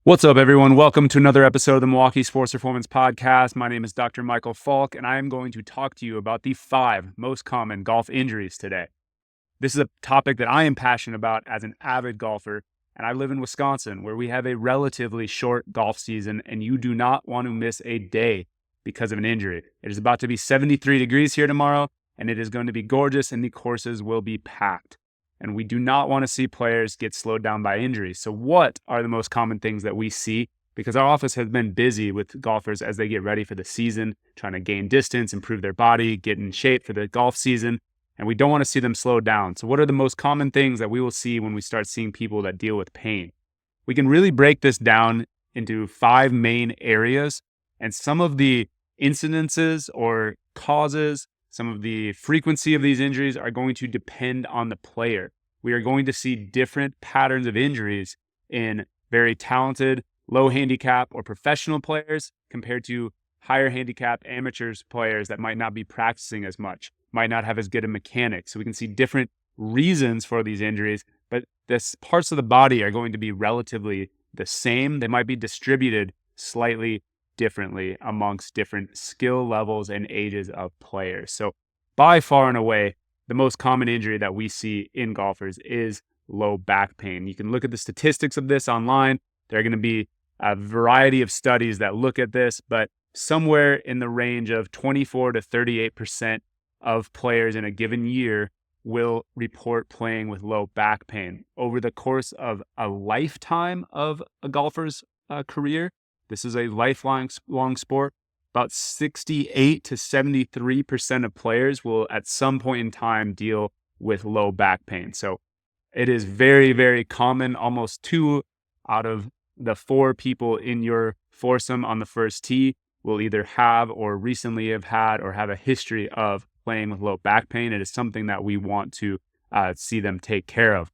What's up, everyone? Welcome to another episode of the Milwaukee Sports Performance Podcast. My name is Dr. Michael Falk, and I am going to talk to you about the 5 most common golf injuries today. This is a topic that I am passionate about as an avid golfer, and I live in Wisconsin, where we have a relatively short golf season, and you do not want to miss a day because of an injury. It is about to be 73 degrees here tomorrow, and it is going to be gorgeous, and the courses will be packed. And we do not want to see players get slowed down by injuries. So what are the most common things that we see? Because our office has been busy with golfers as they get ready for the season, trying to gain distance, improve their body, get in shape for the golf season. And we don't want to see them slow down. So what are the most common things that we will see when we start seeing people that deal with pain? We can really break this down into 5 main areas. And some of the incidences or causes, some of the frequency of these injuries are going to depend on the player. We are going to see different patterns of injuries in very talented, low handicap or professional players compared to higher handicap amateurs players that might not be practicing as much, might not have as good a mechanics. So we can see different reasons for these injuries, but the parts of the body are going to be relatively the same. They might be distributed slightly differently amongst different skill levels and ages of players. So by far and away, the most common injury that we see in golfers is low back pain. You can look at the statistics of this online. There are going to be a variety of studies that look at this, but somewhere in the range of 24 to 38% of players in a given year will report playing with low back pain. Over the course of a lifetime of a golfer's career, this is a lifelong sport. About 68 to 73% of players will at some point in time deal with low back pain. So it is very, very common. Almost 2 out of the 4 people in your foursome on the first tee will either have or recently have had or have a history of playing with low back pain. It is something that we want to see them take care of.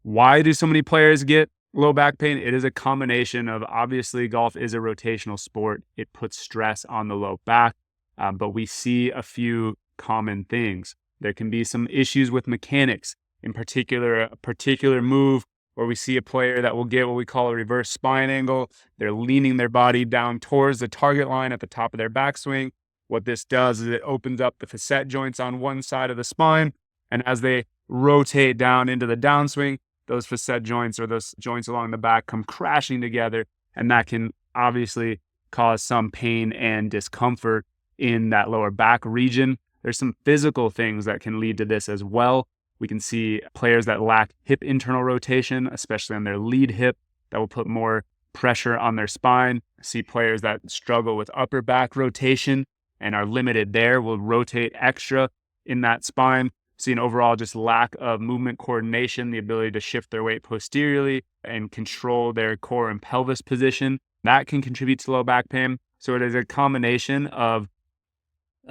Why do so many players get low back pain? It is a combination of, obviously, golf is a rotational sport. It puts stress on the low back, but we see a few common things. There can be some issues with mechanics, in particular, a particular move where we see a player that will get what we call a reverse spine angle. They're leaning their body down towards the target line at the top of their backswing. What this does is it opens up the facet joints on one side of the spine, and as they rotate down into the downswing, those facet joints or those joints along the back come crashing together, and that can obviously cause some pain and discomfort in that lower back region. There's some physical things that can lead to this as well. We can see players that lack hip internal rotation, especially on their lead hip, that will put more pressure on their spine. See players that struggle with upper back rotation and are limited there, will rotate extra in that spine. See an overall just lack of movement coordination, the ability to shift their weight posteriorly and control their core and pelvis position. That can contribute to low back pain. So it is a combination of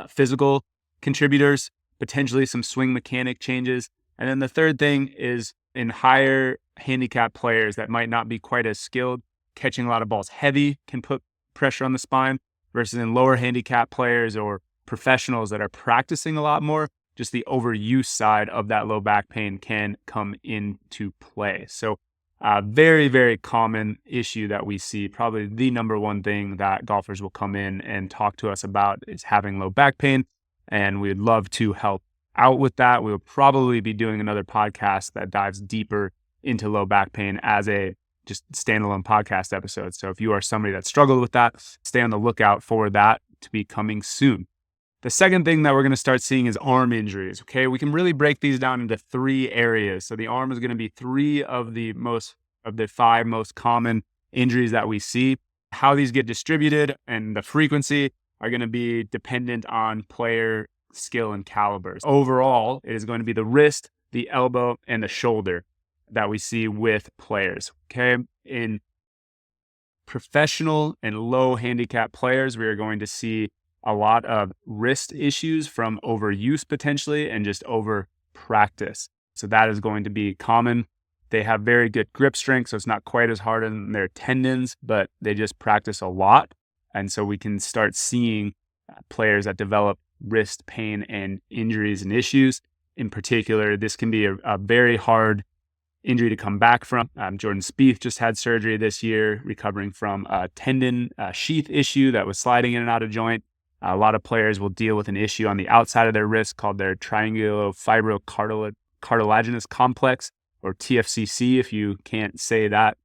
physical contributors, potentially some swing mechanic changes. And then the third thing is in higher handicap players that might not be quite as skilled, catching a lot of balls heavy can put pressure on the spine, versus in lower handicap players or professionals that are practicing a lot more, just the overuse side of that low back pain can come into play. So very, very common issue that we see. Probably the number one thing that golfers will come in and talk to us about is having low back pain. And we'd love to help out with that. We'll probably be doing another podcast that dives deeper into low back pain as a just standalone podcast episode. So if you are somebody that struggled with that, stay on the lookout for that to be coming soon. The second thing that we're going to start seeing is arm injuries. Okay, we can really break these down into 3 areas. So the arm is going to be 3 of the 5 most common injuries that we see. How these get distributed and the frequency are going to be dependent on player skill and calibers. Overall, it is going to be the wrist, the elbow, and the shoulder that we see with players. Okay, in professional and low handicap players, we are going to see a lot of wrist issues from overuse potentially and just over practice. So that is going to be common. They have very good grip strength, so it's not quite as hard on their tendons, but they just practice a lot. And so we can start seeing players that develop wrist pain and injuries and issues. In particular, this can be a very hard injury to come back from. Jordan Spieth just had surgery this year, recovering from a tendon sheath issue that was sliding in and out of joint. A lot of players will deal with an issue on the outside of their wrist called their triangulofibrocartilaginous complex, or TFCC, if you can't say that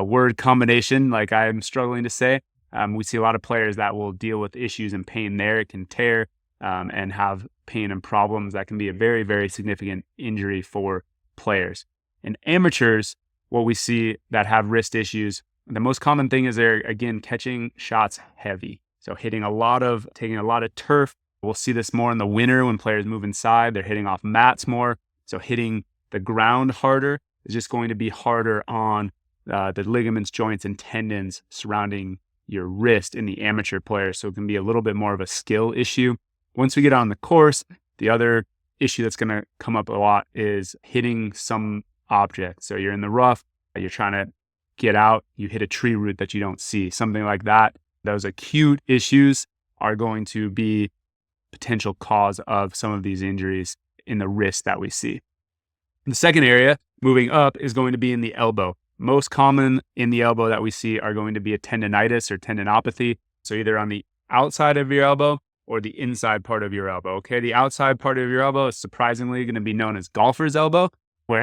word combination like I'm struggling to say. We see a lot of players that will deal with issues and pain there. It can tear and have pain and problems. That can be a very, very significant injury for players. In amateurs, what we see that have wrist issues, the most common thing is they're, again, catching shots heavy. So taking a lot of turf. We'll see this more in the winter when players move inside. They're hitting off mats more. So hitting the ground harder is just going to be harder on the ligaments, joints, and tendons surrounding your wrist in the amateur player. So it can be a little bit more of a skill issue. Once we get on the course, the other issue that's going to come up a lot is hitting some object. So you're in the rough, you're trying to get out, you hit a tree root that you don't see, something like that. Those acute issues are going to be potential cause of some of these injuries in the wrist that we see. The second area, moving up, is going to be in the elbow. Most common in the elbow that we see are going to be a tendinitis or tendinopathy. So either on the outside of your elbow or the inside part of your elbow. Okay, the outside part of your elbow is surprisingly going to be known as golfer's elbow, So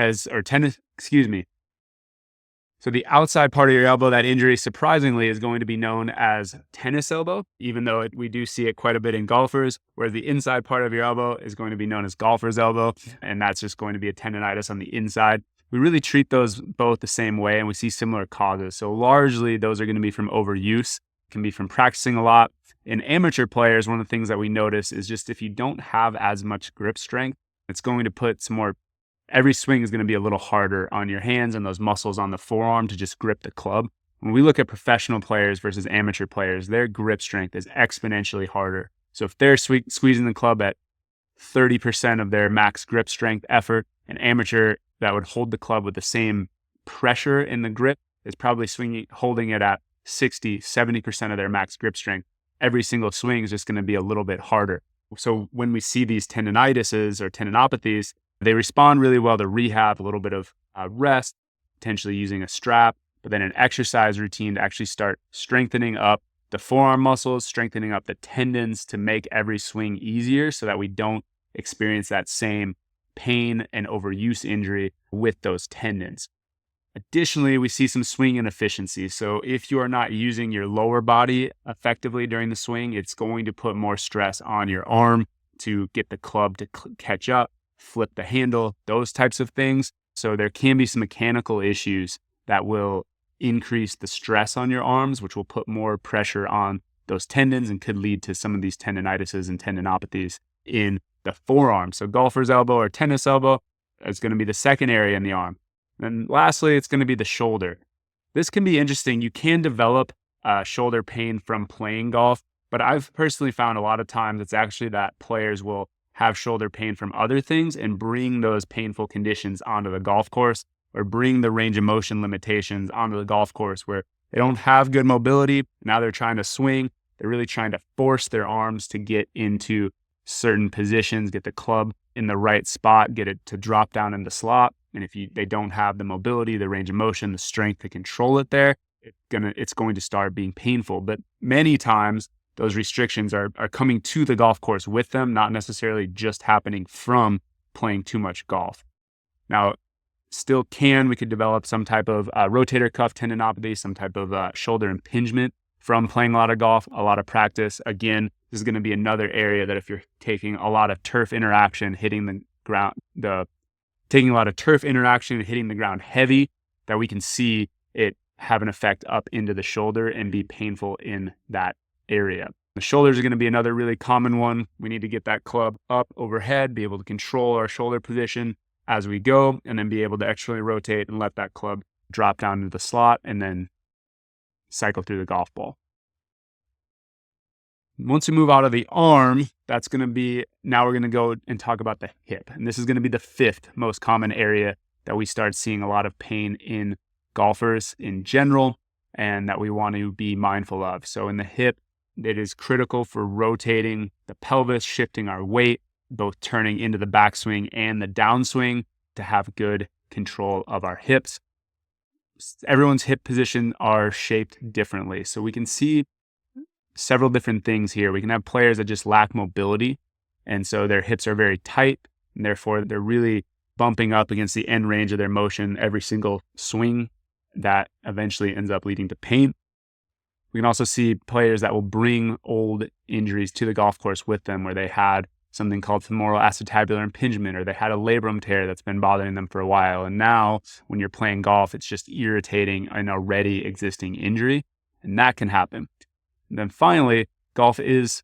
the outside part of your elbow, that injury surprisingly is going to be known as tennis elbow, even though we do see it quite a bit in golfers, whereas the inside part of your elbow is going to be known as golfer's elbow, and that's just going to be a tendinitis on the inside. We really treat those both the same way, and we see similar causes. So largely, those are going to be from overuse, can be from practicing a lot. In amateur players, one of the things that we notice is just if you don't have as much grip strength, it's going to put some more. Every swing is going to be a little harder on your hands and those muscles on the forearm to just grip the club. When we look at professional players versus amateur players, their grip strength is exponentially harder. So if they're squeezing the club at 30% of their max grip strength effort, an amateur that would hold the club with the same pressure in the grip is probably holding it at 60, 70% of their max grip strength. Every single swing is just going to be a little bit harder. So when we see these tendinitises or tendinopathies, they respond really well to rehab, a little bit of rest, potentially using a strap, but then an exercise routine to actually start strengthening up the forearm muscles, strengthening up the tendons to make every swing easier so that we don't experience that same pain and overuse injury with those tendons. Additionally, we see some swing inefficiency. So if you are not using your lower body effectively during the swing, it's going to put more stress on your arm to get the club to catch up, flip the handle, those types of things. So there can be some mechanical issues that will increase the stress on your arms, which will put more pressure on those tendons and could lead to some of these tendinitises and tendinopathies in the forearm. So golfer's elbow or tennis elbow is going to be the second area in the arm. And lastly, it's going to be the shoulder. This can be interesting. You can develop shoulder pain from playing golf, but I've personally found a lot of times it's actually that players will have shoulder pain from other things and bring those painful conditions onto the golf course, or bring the range of motion limitations onto the golf course where they don't have good mobility. Now they're trying to swing. They're really trying to force their arms to get into certain positions, get the club in the right spot, get it to drop down in the slot. And if they don't have the mobility, the range of motion, the strength to control it there, it's going to start being painful. But many times those restrictions are coming to the golf course with them, not necessarily just happening from playing too much golf. Now, we could develop some type of rotator cuff tendinopathy, some type of shoulder impingement from playing a lot of golf, a lot of practice. Again, this is going to be another area that if you're taking a lot of turf interaction, hitting the ground, taking a lot of turf interaction and hitting the ground heavy, that we can see it have an effect up into the shoulder and be painful in that area. The shoulders are going to be another really common one. We need to get that club up overhead, be able to control our shoulder position as we go, and then be able to externally rotate and let that club drop down into the slot and then cycle through the golf ball. Once we move out of the arm, now we're going to go and talk about the hip. And this is going to be the fifth most common area that we start seeing a lot of pain in golfers in general, and that we want to be mindful of. So in the hip, it is critical for rotating the pelvis, shifting our weight, both turning into the backswing and the downswing to have good control of our hips. Everyone's hip position are shaped differently. So we can see several different things here. We can have players that just lack mobility, and so their hips are very tight, and therefore they're really bumping up against the end range of their motion every single swing. That eventually ends up leading to pain. We can also see players that will bring old injuries to the golf course with them, where they had something called femoral acetabular impingement, or they had a labrum tear that's been bothering them for a while. And now when you're playing golf, it's just irritating an already existing injury, and that can happen. And then finally, golf is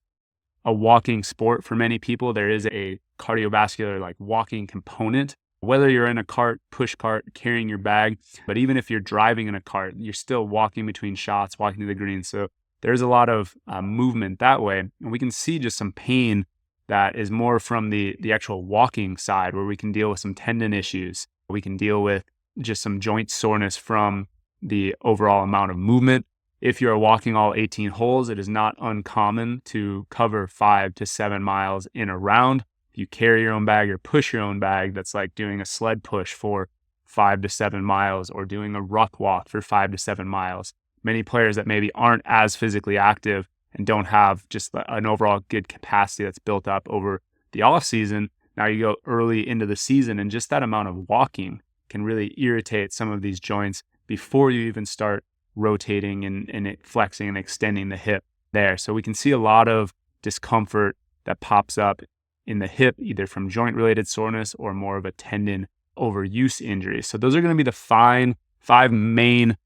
a walking sport for many people. There is a cardiovascular walking component, whether you're in a cart, push cart, carrying your bag, but even if you're driving in a cart, you're still walking between shots, walking to the green. So there's a lot of movement that way. And we can see just some pain that is more from the actual walking side, where we can deal with some tendon issues. We can deal with just some joint soreness from the overall amount of movement. If you're walking all 18 holes, it is not uncommon to cover 5 to 7 miles in a round. If you carry your own bag or push your own bag, that's like doing a sled push for 5 to 7 miles, or doing a ruck walk for 5 to 7 miles. Many players that maybe aren't as physically active and don't have just an overall good capacity that's built up over the off season. Now you go early into the season, and just that amount of walking can really irritate some of these joints before you even start rotating and flexing and extending the hip there. So we can see a lot of discomfort that pops up in the hip, either from joint related soreness or more of a tendon overuse injury. So those are going to be the five main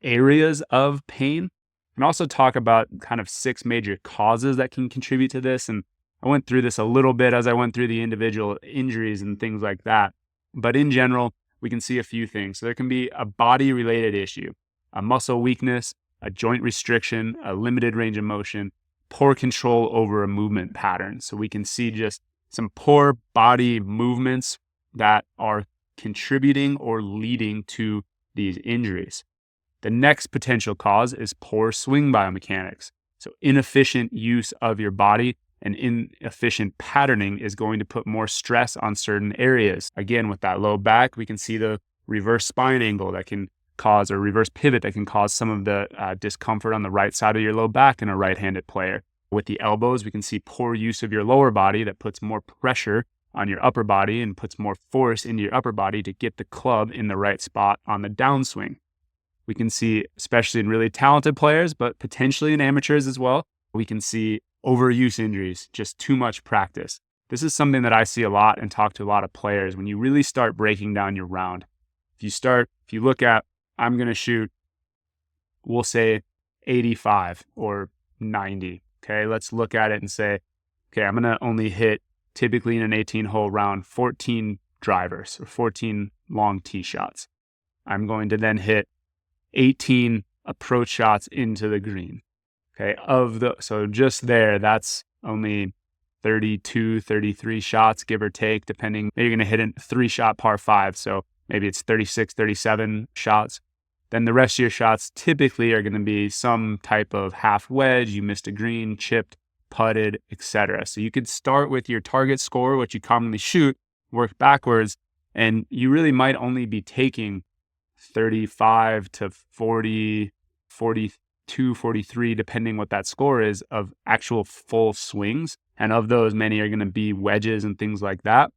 areas of pain. And also talk about kind of 6 major causes that can contribute to this. And I went through this a little bit as I went through the individual injuries and things like that. But in general, we can see a few things. So there can be a body-related issue, a muscle weakness, a joint restriction, a limited range of motion, poor control over a movement pattern. So we can see just some poor body movements that are contributing or leading to these injuries. The next potential cause is poor swing biomechanics. So inefficient use of your body and inefficient patterning is going to put more stress on certain areas. Again, with that low back, we can see the reverse spine angle that can cause, or reverse pivot that can cause some of the discomfort on the right side of your low back in a right-handed player. With the elbows, we can see poor use of your lower body that puts more pressure on your upper body and puts more force into your upper body to get the club in the right spot on the downswing. We can see, especially in really talented players, but potentially in amateurs as well, we can see overuse injuries, just too much practice. This is something that I see a lot and talk to a lot of players when you really start breaking down your round. If you look at, I'm going to shoot, we'll say 85 or 90. Okay, let's look at it and say, okay, I'm going to only hit, typically in an 18-hole round, 14 drivers or 14 long tee shots. I'm going to then hit 18 approach shots into the green. Okay, so just there, that's only 32, 33 shots, give or take, depending. Maybe you're going to hit a 3-shot par 5, so maybe it's 36, 37 shots. Then the rest of your shots typically are going to be some type of half wedge, you missed a green, chipped, putted, etc. So you could start with your target score, what you commonly shoot, work backwards, and you really might only be taking 35 to 40, 42, 43, depending what that score is, of actual full swings. And of those, many are going to be wedges and things like that.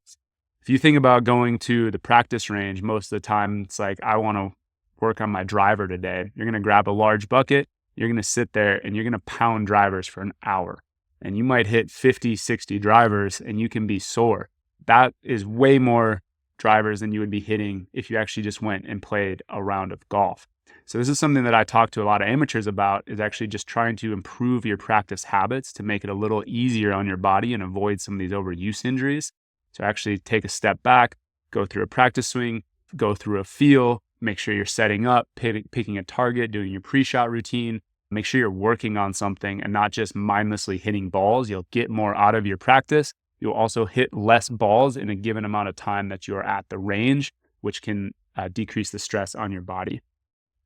If you think about going to the practice range, most of the time it's like, I want to work on my driver today. You're going to grab a large bucket, you're going to sit there and you're going to pound drivers for an hour. And you might hit 50, 60 drivers and you can be sore. That is way more drivers than you would be hitting if you actually just went and played a round of golf. So this is something that I talk to a lot of amateurs about, is actually just trying to improve your practice habits to make it a little easier on your body and avoid some of these overuse injuries. So actually take a step back, go through a practice swing, go through a feel, make sure you're setting up, picking a target, doing your pre-shot routine, make sure you're working on something and not just mindlessly hitting balls. You'll get more out of your practice. You'll also hit less balls in a given amount of time that you're at the range, which can decrease the stress on your body.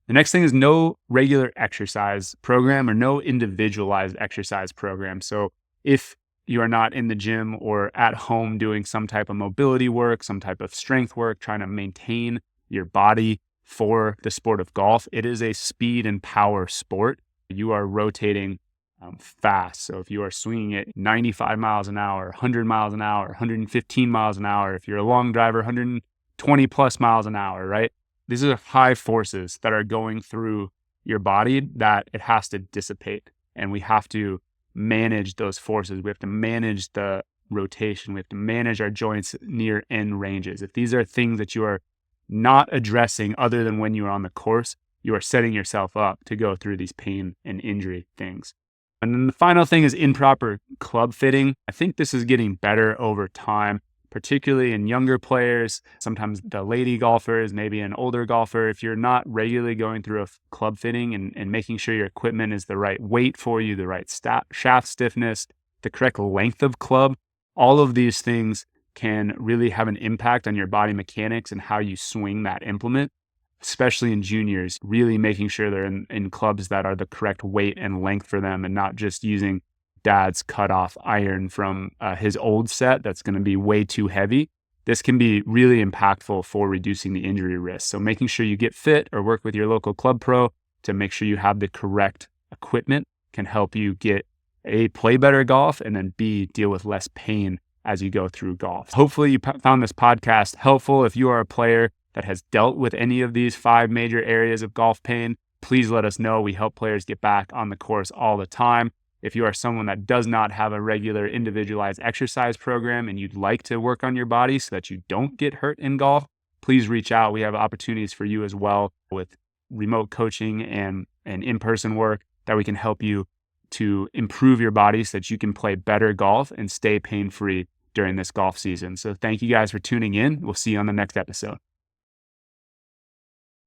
The next thing is no regular exercise program or no individualized exercise program. So if you are not in the gym or at home doing some type of mobility work, some type of strength work, trying to maintain your body for the sport of golf, it is a speed and power sport. You are rotating fast. So if you are swinging it 95 miles an hour, 100 miles an hour, 115 miles an hour, if you're a long driver, 120 plus miles an hour, right? These are high forces that are going through your body that it has to dissipate. And we have to manage those forces. We have to manage the rotation. We have to manage our joints near end ranges. If these are things that you are not addressing other than when you are on the course, you are setting yourself up to go through these pain and injury things. And then the final thing is improper club fitting. I think this is getting better over time, particularly in younger players, sometimes the lady golfers, maybe an older golfer. If you're not regularly going through a club fitting and making sure your equipment is the right weight for you, the right shaft stiffness, the correct length of club, all of these things can really have an impact on your body mechanics and how you swing that implement, especially in juniors, really making sure they're in clubs that are the correct weight and length for them and not just using dad's cutoff iron from his old set that's going to be way too heavy. This can be really impactful for reducing the injury risk. So making sure you get fit or work with your local club pro to make sure you have the correct equipment can help you get A, play better golf, and then B, deal with less pain as you go through golf. Hopefully you found this podcast helpful. If you are a player that has dealt with any of these 5 major areas of golf pain, please let us know. We help players get back on the course all the time. If you are someone that does not have a regular individualized exercise program and you'd like to work on your body so that you don't get hurt in golf, please reach out. We have opportunities for you as well with remote coaching and in-person work that we can help you to improve your body so that you can play better golf and stay pain-free during this golf season. So thank you guys for tuning in. We'll see you on the next episode.